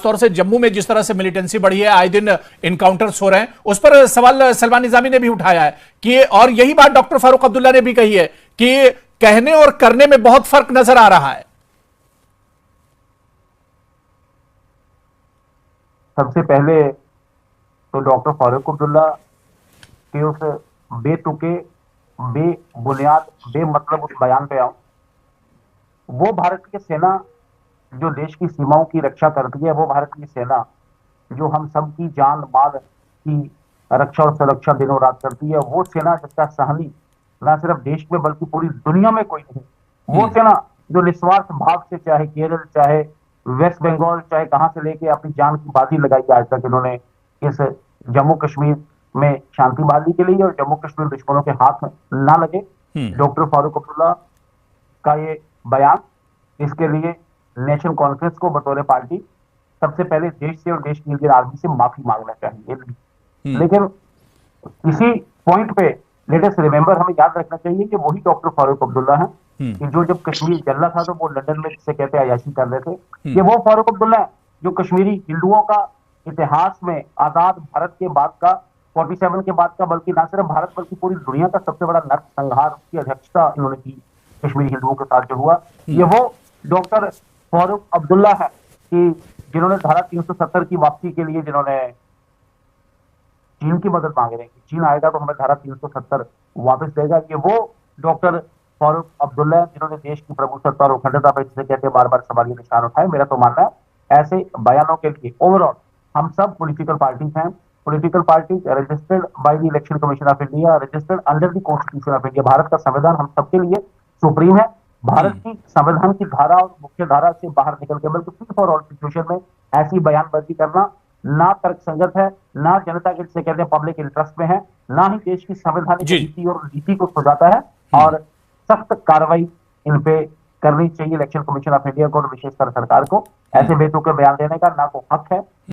खासतौर से जम्मू में जिस तरह से मिलिटेंसी बढ़ी है, आए दिन इनकाउंटर्स हो रहे हैं, उस पर सवाल सलमान निजामी ने भी उठाया है कि, और यही बात डॉक्टर फारूक अब्दुल्ला ने भी कही है कि कहने और करने में बहुत फर्क नजर आ रहा है। सबसे पहले तो डॉक्टर फारूक अब्दुल्ला के उस बेतुके, बेबुनियाद, बेमतलब उस बयान पे आऊं। वो भारत की सेना जो देश की सीमाओं की रक्षा करती है, वो भारत की सेना जो हम सब की जान माल की रक्षा और सुरक्षा दिनों रात करती है, वो सेना जिसका सहनी न सिर्फ देश में बल्कि पूरी दुनिया में कोई नहीं। वो सेना जो निस्वार्थ भाव से, चाहे केरल, चाहे वेस्ट बंगाल, चाहे कहां से लेके अपनी जान की बाजी लगाई आज तक इन्होंने इस जम्मू कश्मीर में शांति बहाली के लिए, और जम्मू कश्मीर दुश्मनों के हाथ में ना लगे। डॉक्टर फारूक अब्दुल्ला का ये बयान, इसके लिए नेशनल कॉन्फ्रेंस को बतौर पार्टी सबसे पहले देश से और देश की इंडियन आर्मी से माफी मांगना चाहिए। लेकिन इसी पॉइंट पे लेट अस रिमेंबर, हमें याद रखना चाहिए कि वही डॉक्टर फारूक अब्दुल्ला है कि जो जब कश्मीर जल रहा था तो वो लंदन में जिसे कहते अयाशी कर रहे थे। ये वो फारूक अब्दुल्ला है जो कश्मीरी हिंदुओं का इतिहास में आजाद भारत के बाद का, 47 के बाद का, बल्कि ना सिर्फ भारत बल्कि पूरी दुनिया का सबसे बड़ा नरसंहार की अध्यक्षता इन्होंने की कश्मीरी हिंदुओं के साथ जो हुआ। ये वो डॉक्टर फारूक अब्दुल्ला है कि जिन्होंने धारा 370 की वापसी के लिए जिन्होंने चीन की मदद मांग रहे हैं कि चीन आएगा तो हमें धारा 370 वापस देगा। ये वो डॉक्टर फारूक अब्दुल्ला जिन्होंने देश की प्रभुसत्ता और अखंडता पर जिसे कहते बार बार सवाल निशान उठाए। मेरा तो मानना है ऐसे बयानों के लिए ओवरऑल हम सब पॉलिटिकल पार्टीज हैं, political parties registered by the election commission of India, registered under the constitution of India. Bharat का संविधान हम सबके लिए सुप्रीम है। भारत की संविधान की धारा और मुख्य धारा से बाहर निकल के बल्कि फ्री फॉर ऑल सिचुएशन में ऐसी बयानबाजी करना ना तर्क संगत है, ना जनता के जिसे कहते हैं पब्लिक इंटरेस्ट में है, ना ही देश की संवैधानिक नीति और नीति को सुझाता है। और सख्त कार्रवाई इन पे करनी चाहिए इलेक्शन कमीशन ऑफ इंडिया को और विशेषकर सरकार को। ऐसे बेतुके बयान देने का ना को हक है